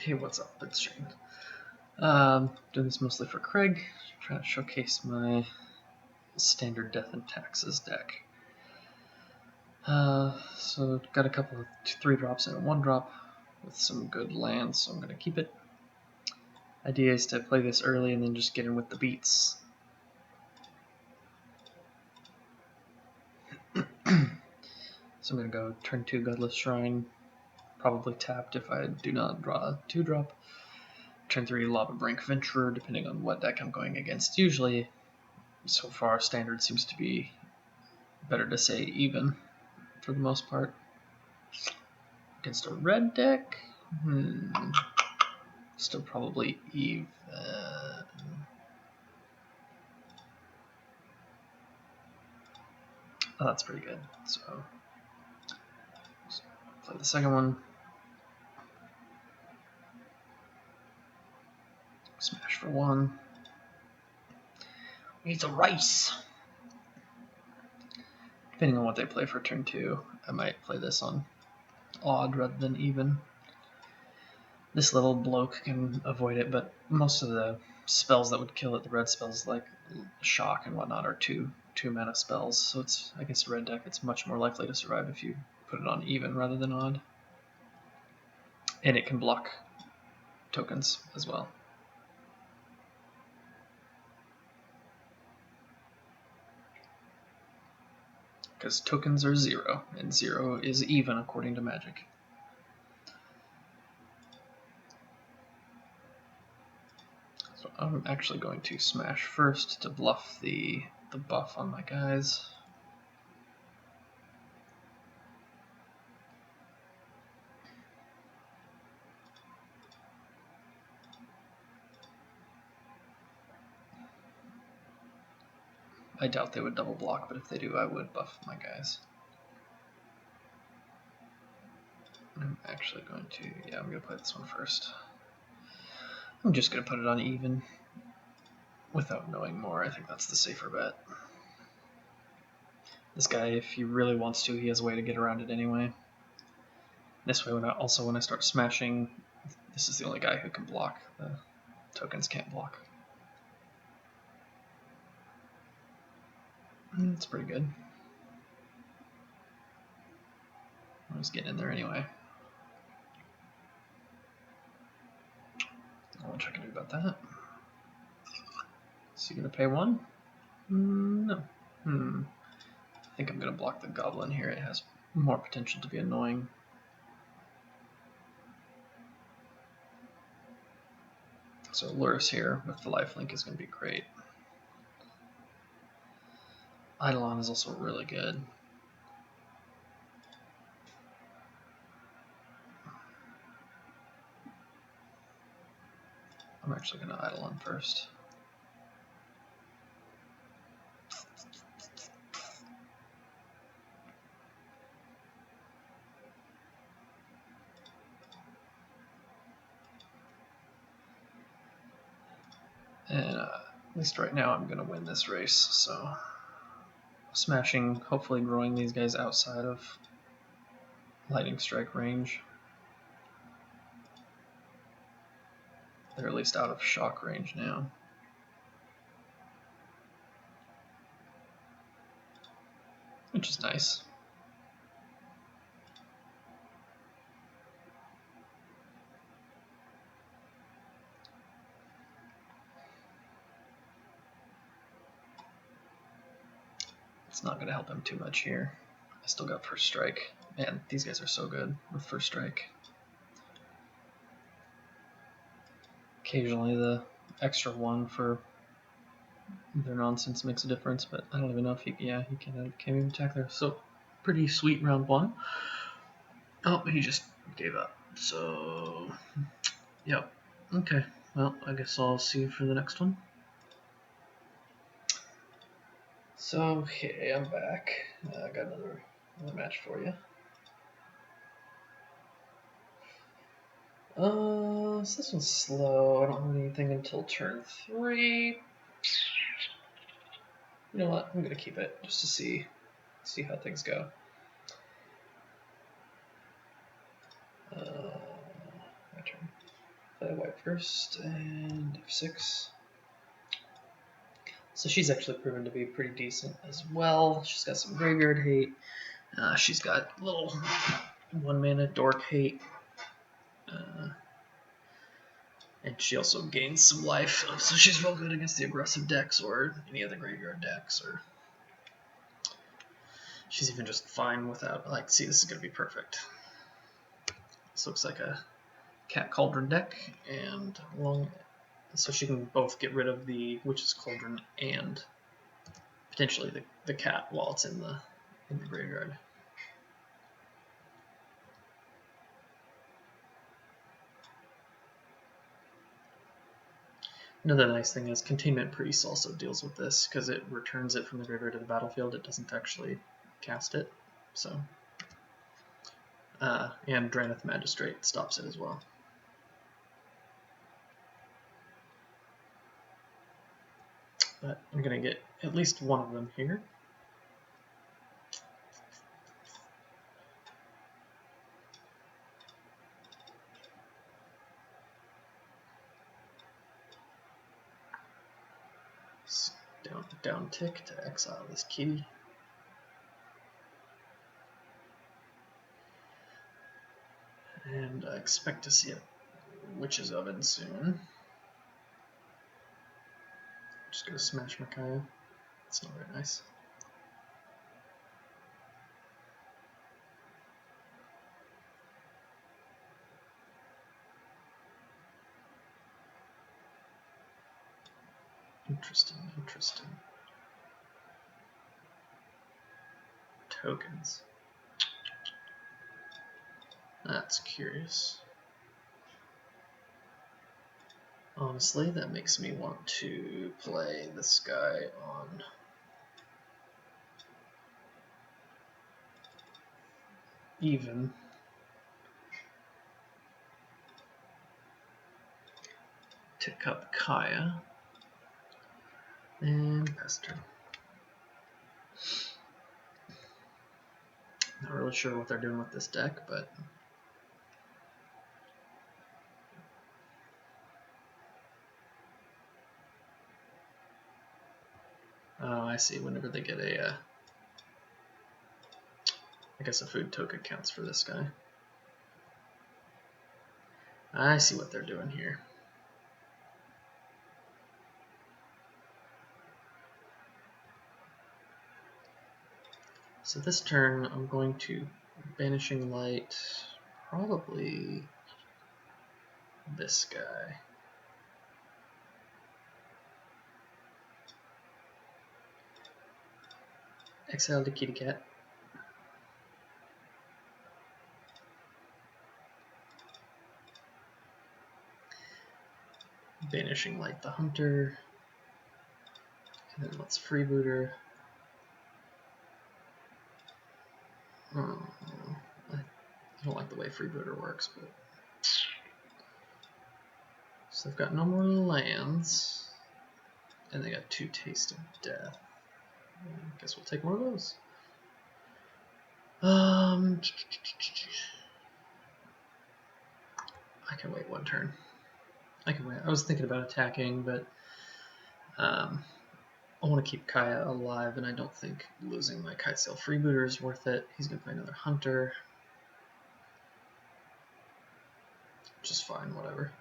Hey, what's up? It's Shane. Doing this mostly for Craig, trying to showcase my standard Death and Taxes deck. So got a couple of 3-drops and a 1-drop with some good lands, so I'm going to keep it. Idea is to play this early and then just get in with the beats. So I'm going to go turn 2 Godless Shrine, probably tapped if I do not draw a 2-drop. Turn 3 Lava Brink Venturer, depending on what deck I'm going against. Usually, so far, standard seems to be better to say even for the most part. Against a red deck, still probably even. Oh, that's pretty good. So play the second one. Smash for 1. Needs a rice. Depending on what they play for turn 2, I might play this on odd rather than even. This little bloke can avoid it, but most of the spells that would kill it, the red spells like shock and whatnot, are 2-mana spells. So it's against a red deck, it's much more likely to survive if you put it on even rather than odd. And it can block tokens as well. Because tokens are 0, and 0 is even according to Magic. So I'm actually going to smash first to bluff the buff on my guys. I doubt they would double block, but if they do, I would buff my guys. I'm actually going to, I'm going to play this one first. I'm just going to put it on even without knowing more. I think that's the safer bet. This guy, if he really wants to, he has a way to get around it anyway. This way, when I start smashing, this is the only guy who can block. The tokens can't block. It's pretty good. I was getting in there anyway. Not much I can do about that. Is he going to pay 1? No. I think I'm going to block the goblin here. It has more potential to be annoying. So Lurrus here with the lifelink is going to be great. Eidolon is also really good. I'm actually going to Eidolon first. And at least right now I'm going to win this race, so smashing, hopefully growing these guys outside of lightning strike range. They're at least out of shock range now. Which is nice. It's not going to help him too much here. I still got first strike. Man, these guys are so good with first strike. Occasionally the extra 1 for their nonsense makes a difference, but I don't even know if he can't even attack there. So pretty sweet round 1. Oh, he just gave up. So, yep. Okay, well, I guess I'll see you for the next one. So, okay, I'm back. I got another match for you. So this one's slow. I don't have anything until turn 3. You know what? I'm gonna keep it just to see how things go. My turn. Play white first and f6. So she's actually proven to be pretty decent as well. She's got some graveyard hate. She's got little 1-mana dork hate. And she also gains some life, so she's real good against the aggressive decks or any other graveyard decks. Or she's even just fine without, like, see, this is going to be perfect. This looks like a Cat Cauldron deck, and so she can both get rid of the Witch's Cauldron and potentially the cat while it's in the graveyard. Another nice thing is Containment Priest also deals with this because it returns it from the graveyard to the battlefield. It doesn't actually cast it. So, and Drannith Magistrate stops it as well. But I'm going to get at least one of them here. Down tick to exile this kitty. And I expect to see a Witch's Oven soon. Just gonna smash Micaiah. It's not very nice. Interesting, interesting. Tokens. That's curious. Honestly, that makes me want to play this guy on even. Tick up Kaya. And pass turn. Not really sure what they're doing with this deck, but oh, I see. Whenever they get a, I guess a food token counts for this guy. I see what they're doing here. So this turn, I'm going to Banishing Light, probably this guy. Exile the kitty cat. Banishing Light the Hunter. And then let's Freebooter. I don't like the way Freebooter works, but so they've got no more lands, and they got 2 Taste of Death. I guess we'll take more of those. I can wait 1 turn. I can wait. I was thinking about attacking, but I want to keep Kaya alive, and I don't think losing my Kitesail Freebooter is worth it. He's going to play another Hunter. Which is fine, whatever.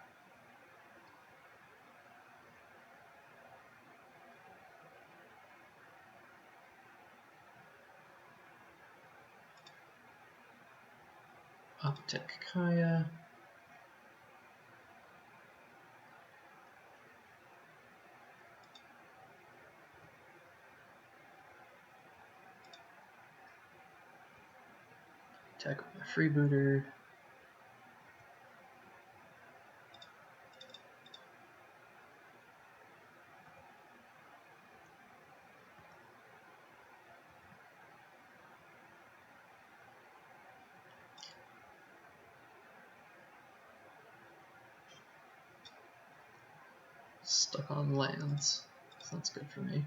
Uptick Kaya. Attack with my Freebooter. Stuck on lands, so that's good for me.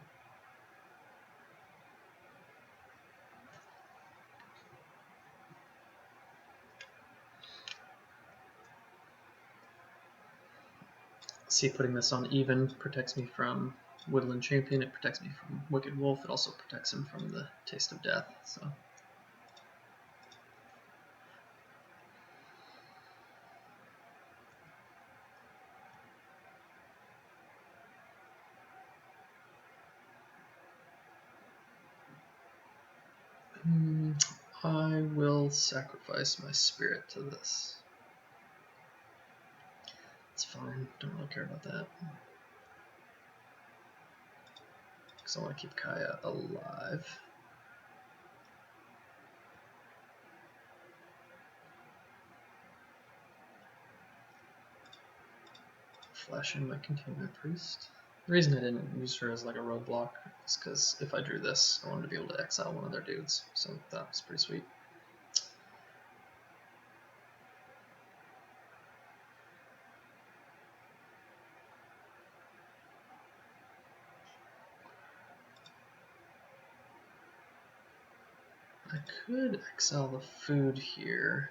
See, putting this on even protects me from Woodland Champion, it protects me from Wicked Wolf, it also protects him from the Taste of Death, so. I will sacrifice my spirit to this. It's fine, don't really care about that. Because I want to keep Kaya alive. Flashing my Containment Priest. The reason I didn't use her as like a roadblock is because if I drew this, I wanted to be able to exile one of their dudes, so that was pretty sweet. I could exile the food here.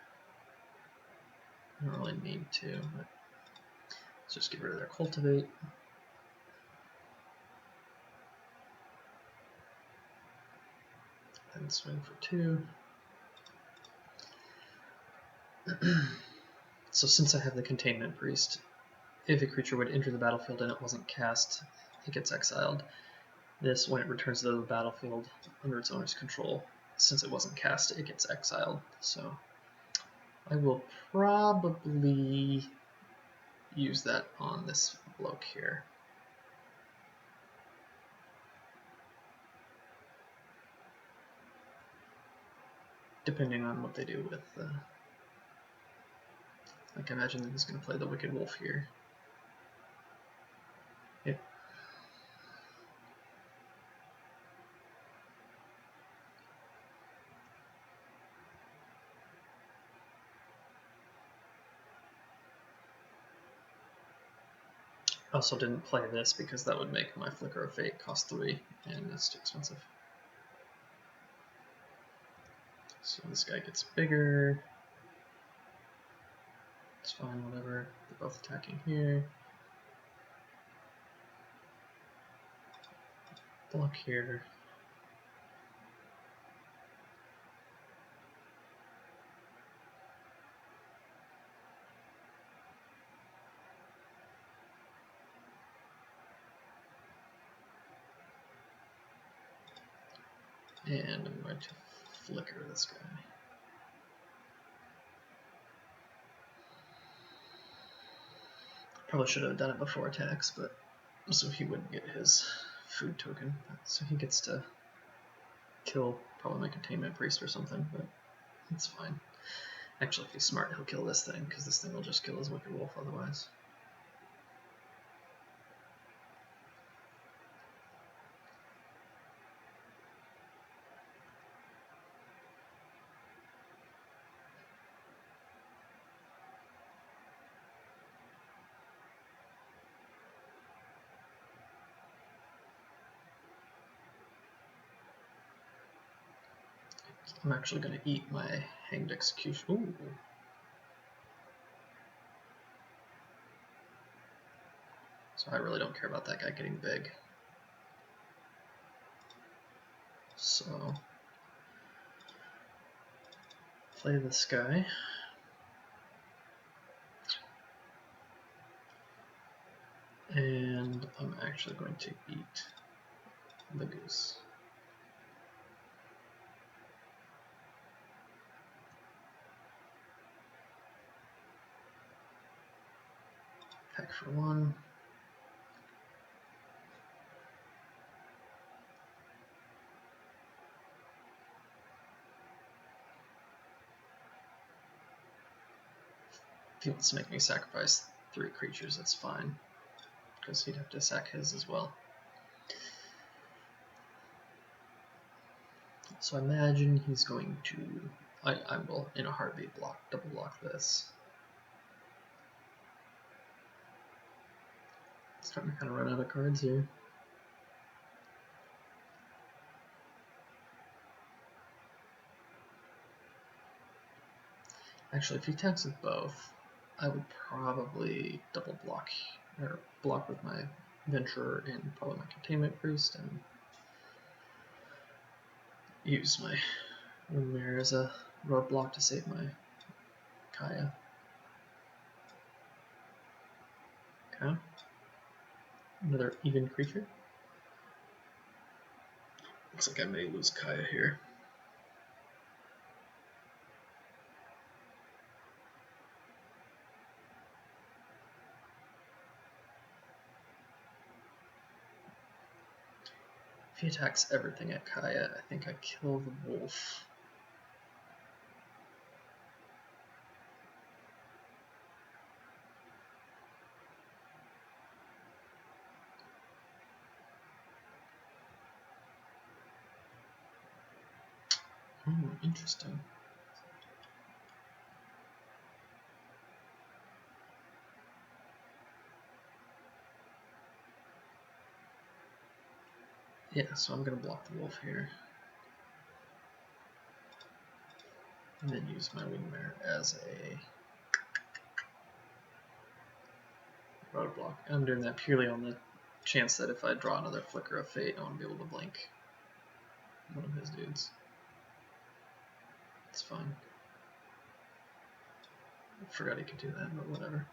I don't really need to, but let's just get rid of their Cultivate. Then swing for 2. So since I have the Containment Priest, if a creature would enter the battlefield and it wasn't cast, it gets exiled. This, when it returns to the battlefield under its owner's control, since it wasn't cast, it gets exiled. So I will probably use that on this bloke here. Depending on what they do with like I imagine he's going to play the Wicked Wolf here. Yep. I also didn't play this because that would make my Flicker of Fate cost 3, and that's too expensive. So this guy gets bigger. It's fine, whatever. They're both attacking here. Block here. And I'm going to flicker this guy. Probably should have done it before attacks, but so he wouldn't get his food token. So he gets to kill probably my Containment Priest or something, but it's fine. Actually, if he's smart, he'll kill this thing, because this thing will just kill his Wicked Wolf otherwise. I'm actually going to eat my Hanged Execution. Ooh. So I really don't care about that guy getting big. So play this guy. And I'm actually going to eat the goose. Attack for 1. If he wants to make me sacrifice 3 creatures, that's fine, because he'd have to sack his as well. So I imagine he's going to, I will in a heartbeat double block this. Starting to kind of run out of cards here. Actually, if he attacks with both, I would probably double block or block with my Venturer and probably my Containment Priest, and use my Windmare as a roadblock to save my Kaya. Okay. Another even creature. Looks like I may lose Kaya here. If he attacks everything at Kaya, I think I kill the wolf. Interesting. Yeah, so I'm going to block the wolf here. And then use my Windmare as a roadblock. And I'm doing that purely on the chance that if I draw another Flicker of Fate, I want to be able to blink one of his dudes. It's fine. I forgot he could do that, but whatever.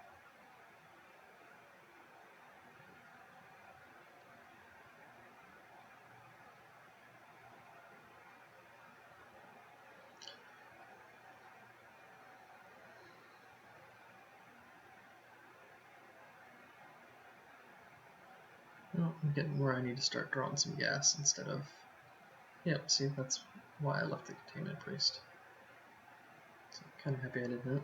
Well, I'm getting where I need to start drawing some gas instead of... Yep, see, that's why I left the Containment Priest. So I'm kind of happy I did that.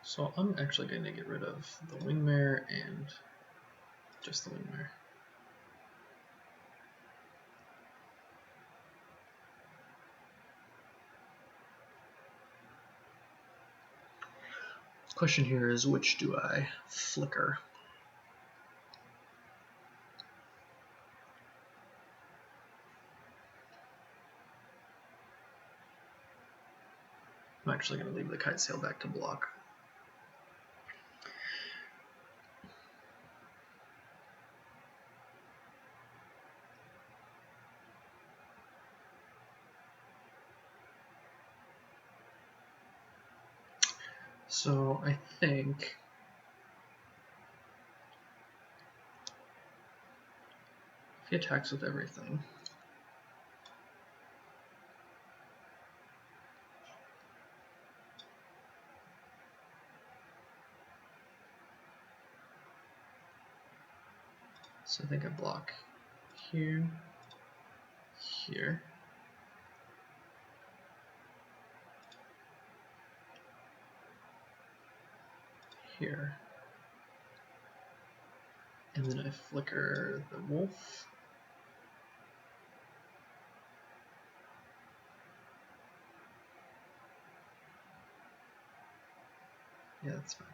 So I'm actually going to get rid of the Windmare and just the Windmare. Question here is, which do I flicker? I'm actually going to leave the Kite Sail back to block. So I think if he attacks with everything, so I think I block here, here, here, and then I flicker the wolf. Yeah, that's fine.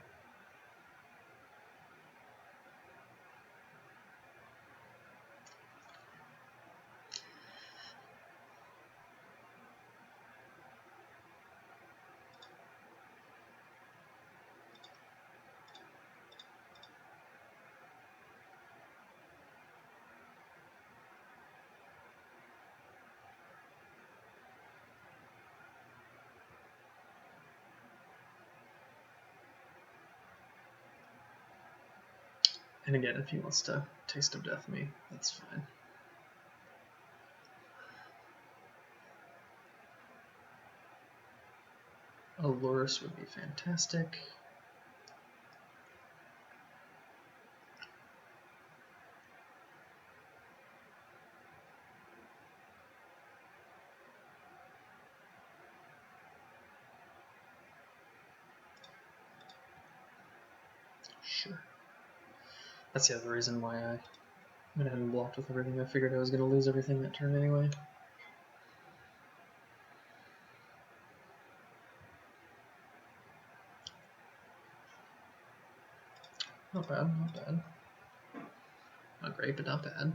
And again, if he wants to Taste of Death me, that's fine. A Lurrus would be fantastic. Sure. That's the other reason why I went ahead and blocked with everything. I figured I was going to lose everything that turn anyway. Not bad, not bad. Not great, but not bad.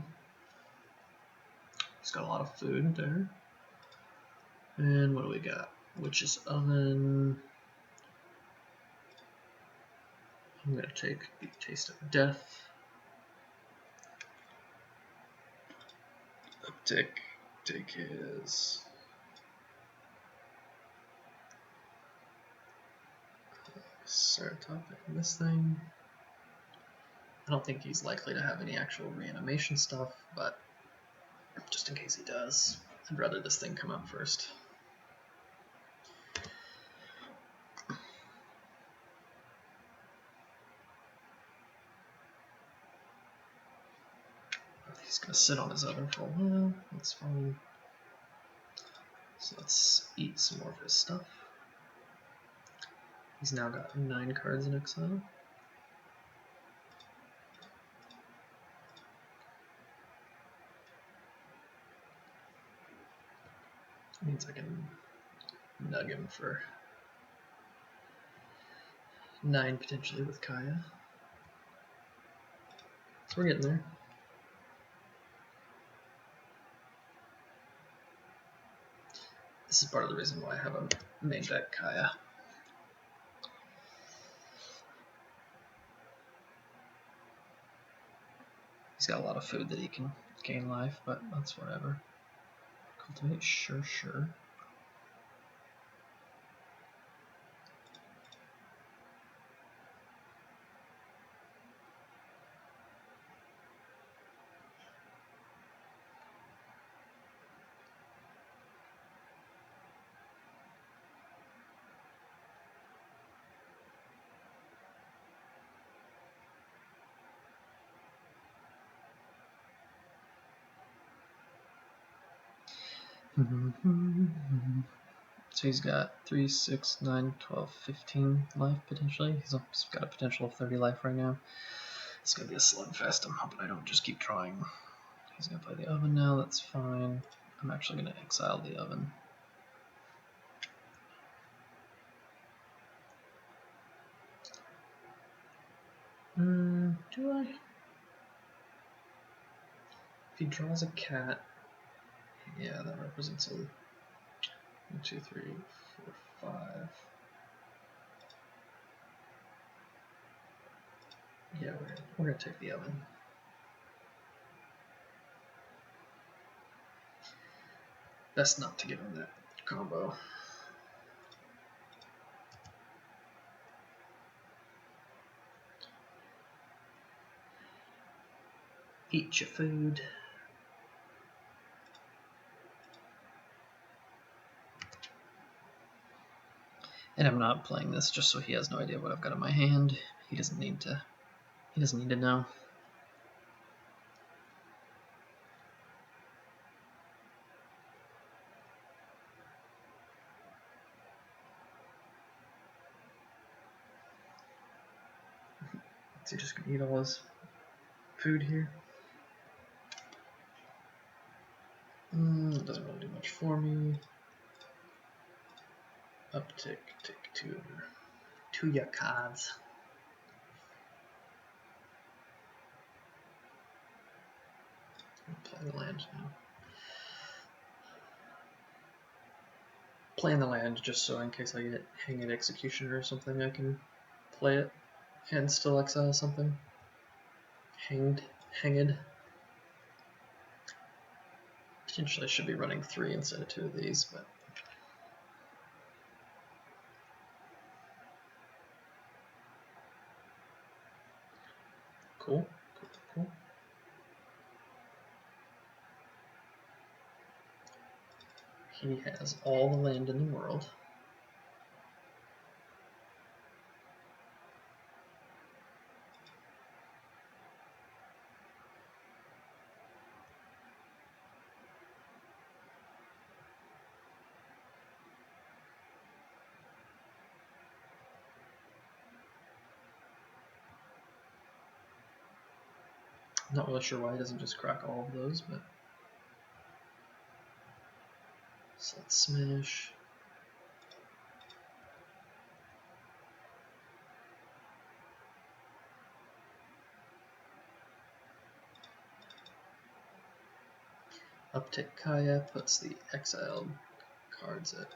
He's got a lot of food there. And what do we got? Witch's Oven. I'm gonna take the Taste of Death. Uptick, take his Ceratop in this thing. I don't think he's likely to have any actual reanimation stuff, but just in case he does, I'd rather this thing come out first. He's gonna sit on his oven for a while, that's fine. So let's eat some more of his stuff. He's now got 9 cards in exile. Means I can nug him for 9 potentially with Kaya. So we're getting there. This is part of the reason why I have a main deck Kaya. He's got a lot of food that he can gain life, but that's whatever. Cultivate, sure. So he's got 3, 6, 9, 12, 15 life potentially. He's got a potential of 30 life right now. It's going to be a slugfest. I'm hoping I don't just keep trying. He's going to play the oven now. That's fine. I'm actually going to exile the oven. Do I? If he draws a cat, yeah, that represents a 1, 2, 3, 4, 5. Yeah, we're gonna take the oven. Best not to give him that combo. Eat your food. And I'm not playing this just so he has no idea what I've got in my hand. He doesn't need to. He doesn't need to know. Is he just gonna eat all his food here? It doesn't really do much for me. Uptick, take 2 your cards. Play the land now. Playing the land just so in case I get Hanged Executioner or something, I can play it and still exile something. Hanged. Potentially I should be running 3 instead of 2 of these, but cool. He has all the land in the world. Not really sure why he doesn't just crack all of those, but so let's smash. Uptick Kaya puts the exiled cards at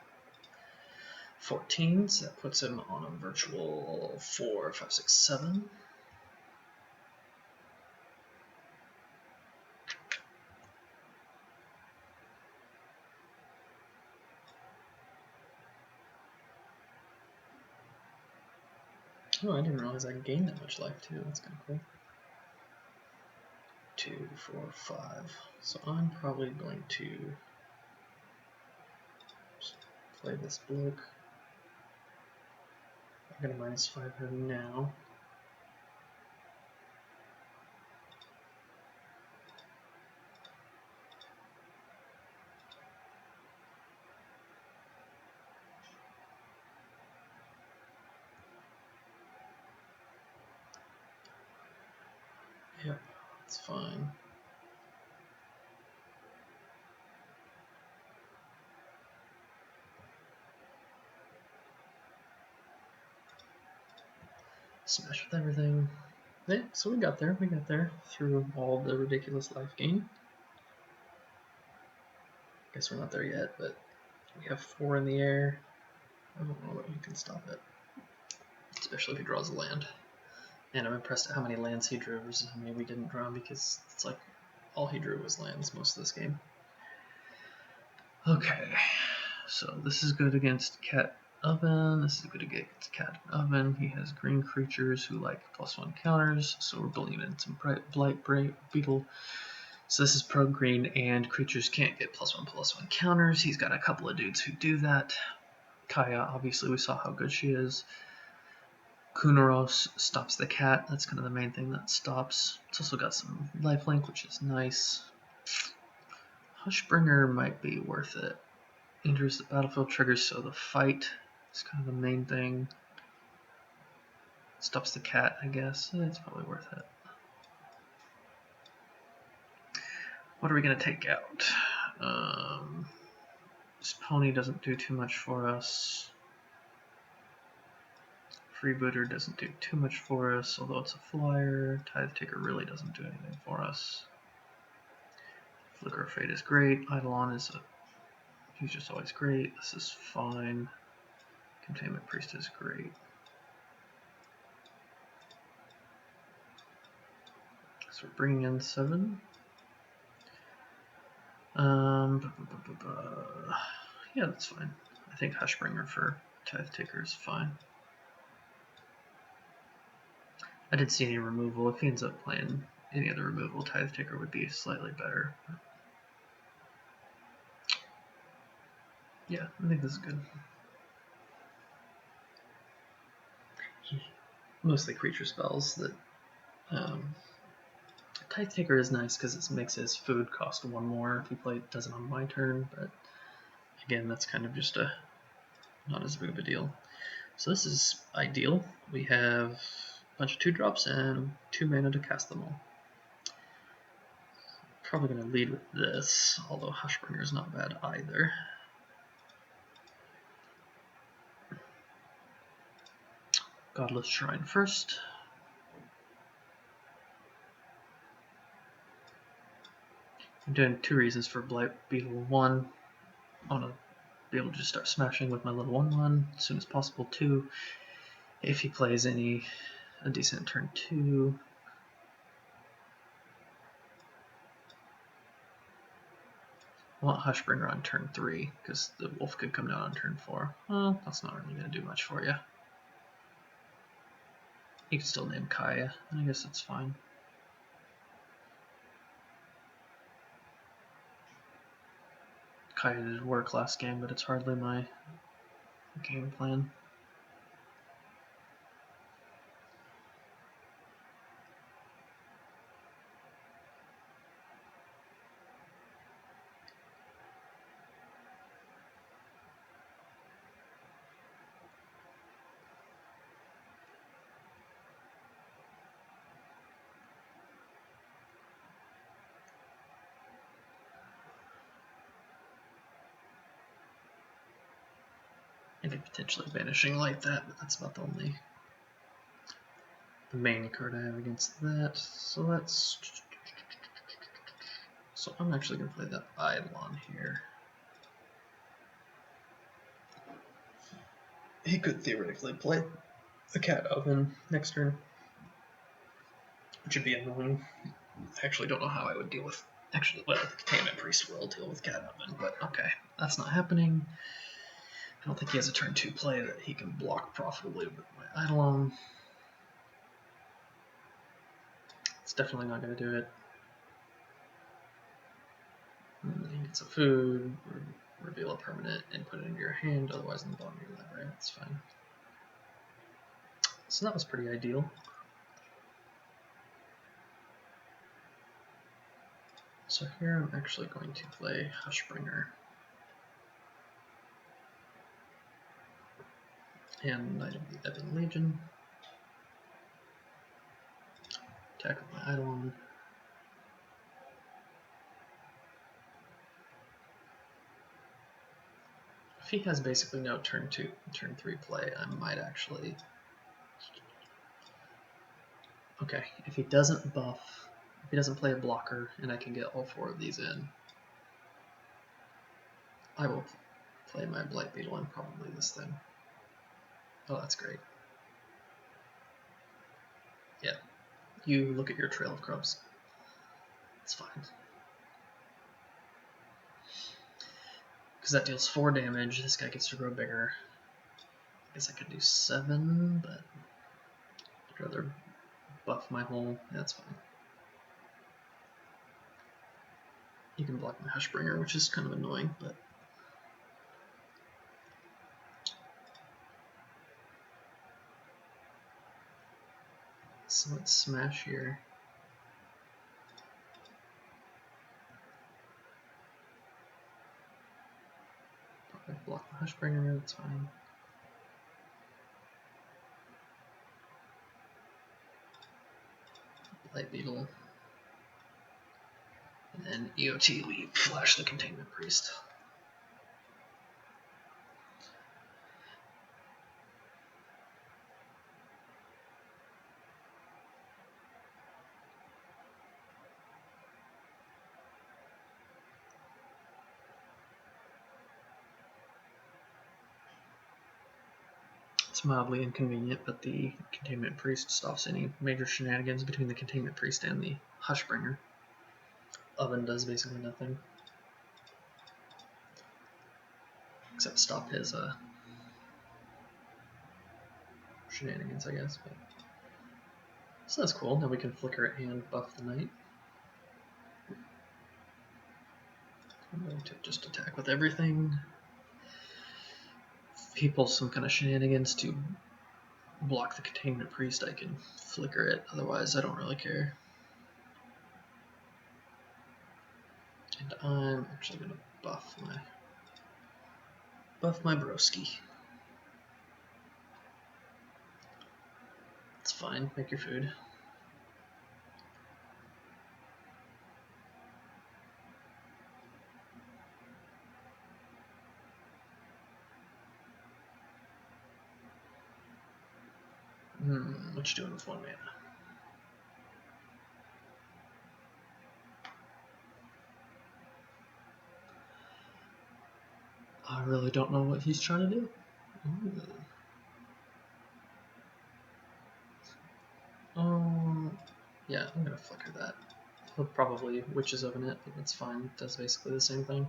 14, so that puts him on a virtual 4, 5, 6, 7. Oh, I didn't realize I gained that much life too. That's kind of cool. 2, 4, 5. So I'm probably going to play this bloke. I got a -5 here now. Yep, that's fine. Smash with everything. Yeah, so we got there. We got there through all the ridiculous life gain. Guess we're not there yet, but we have 4 in the air. I don't know what you can stop it, especially if he draws a land. And I'm impressed at how many lands he drew versus how many we didn't draw, because it's like all he drew was lands most of this game. Okay, so this is good against Cat Oven. This is good against Cat Oven. He has green creatures who like +1 counters, so we're building in some Blight Beetle. So this is pro green, and creatures can't get +1/+1 counters. He's got a couple of dudes who do that. Kaya, obviously, we saw how good she is. Kunaros stops the cat. That's kind of the main thing that stops. It's also got some lifelink, which is nice. Hushbringer might be worth it. Enters the battlefield, triggers, so the fight is kind of the main thing. Stops the cat, I guess. It's probably worth it. What are we going to take out? This pony doesn't do too much for us. Freebooter doesn't do too much for us, although it's a flyer. Tithe Taker really doesn't do anything for us. Flicker of Fate is great. Eidolon is he's just always great. This is fine. Containment Priest is great. So we're bringing in 7. Yeah, that's fine. I think Hushbringer for Tithe Taker is fine. I didn't see any removal. If he ends up playing any other removal, Tithe Taker would be slightly better. Yeah, I think this is good. Mostly creature spells that Tithe Taker is nice because it makes his food cost 1 more if he does it on my turn, but again, that's kind of just not as big of a deal. So this is ideal. We have a bunch of 2-drops and 2 mana to cast them all. Probably going to lead with this, although Hushbringer is not bad either. Godless Shrine first. I'm doing 2 reasons for Blight Beetle. 1, I want to be able to just start smashing with my little 1/1 as soon as possible. 2, if he plays a decent turn 2. I want Hushbringer on turn 3, because the wolf could come down on turn 4. Well, that's not really going to do much for you. You can still name Kaya, and I guess that's fine. Kaya did work last game, but it's hardly my game plan. I could potentially Vanishing Light that, but that's about the main card I have against that. So I'm actually going to play that Eidolon here. he could theoretically play a cat oven next turn, which would be annoying. I actually don't know how I would deal with. Actually, well, the Containment Priest will deal with cat oven, but okay, that's not happening. I don't think he has a turn 2 play that he can block profitably with my Eidolon. It's definitely not going to do it. He gets a food, reveal a permanent, and put it into your hand, otherwise in the bottom of your library. That's fine. So that was pretty ideal. So here I'm actually going to play Hushbringer. And Knight of the Ebon Legion. Attack with my Eidolon. If he has basically no turn 3 play, I might actually... Okay, if he doesn't buff, if he doesn't play a blocker, and I can get all 4 of these in, I will play my Blight Beetle and probably this thing. Oh, that's great. Yeah, you look at your Trail of Grubs. It's fine. Because that deals 4 damage, this guy gets to grow bigger. I guess I could do 7, but I'd rather buff my whole... Yeah, that's fine. You can block my Hushbringer, which is kind of annoying, but... So let's smash here. Block the Hushbringer, that's fine. Blight Beetle. And then EOT Leap, flash the Containment Priest. It's mildly inconvenient, but the Containment Priest stops any major shenanigans between the Containment Priest and the Hushbringer. Oven does basically nothing. Except stop his shenanigans, I guess. But... So that's cool. Now we can flicker it and buff the knight. I'm going to just attack with everything. If he pulls some kind of shenanigans to block the Containment Priest, I can flicker it. Otherwise, I don't really care. And I'm actually going to buff my broski. It's fine. Make your food. What you doing with 1 mana? I really don't know what he's trying to do. Yeah, I'm gonna flicker that. He'll probably Witch's Oven it, but that's fine. It does basically the same thing.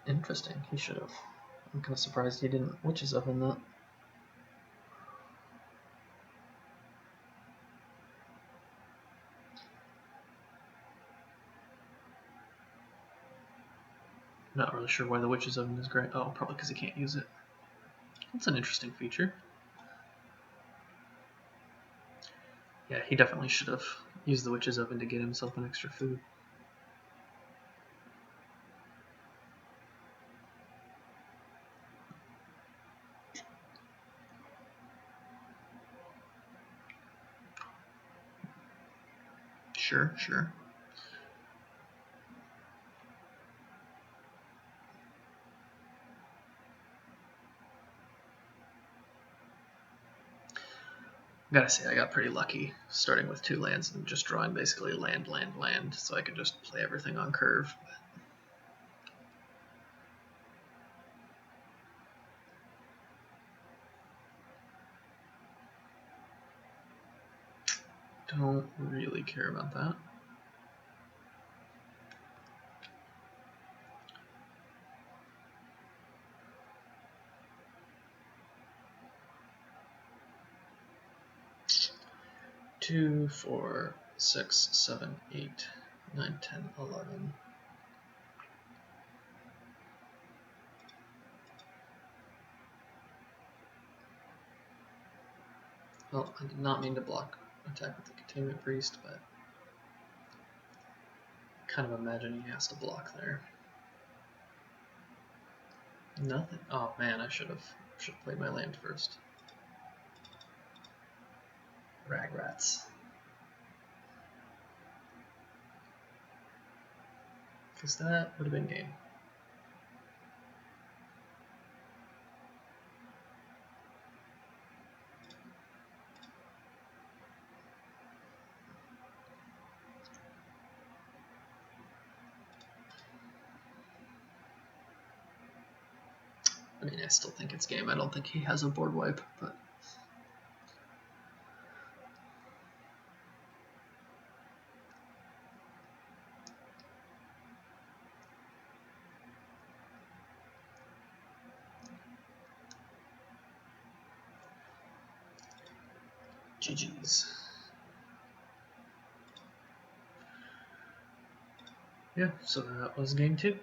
Interesting. He should have. I'm kind of surprised he didn't Witch's Oven that. Not really sure why the Witch's Oven is great. Oh, probably because he can't use it. That's an interesting feature. Yeah, he definitely should have used the Witch's Oven to get himself an extra food. Sure. Gotta say, I got pretty lucky starting with 2 lands and just drawing basically land, so I could just play everything on curve. don't really care about that. Two, 4, 6, 7, 8, 9, 10, 11. Well, I did not mean to block attack with the Containment Priest, but kind of imagine he has to block there. Nothing. Oh man, I should have played my land first. Ragrats. Because that would have been game. I mean, I still think it's game. I don't think he has a board wipe, but. GG's. Yeah, so that was game 2.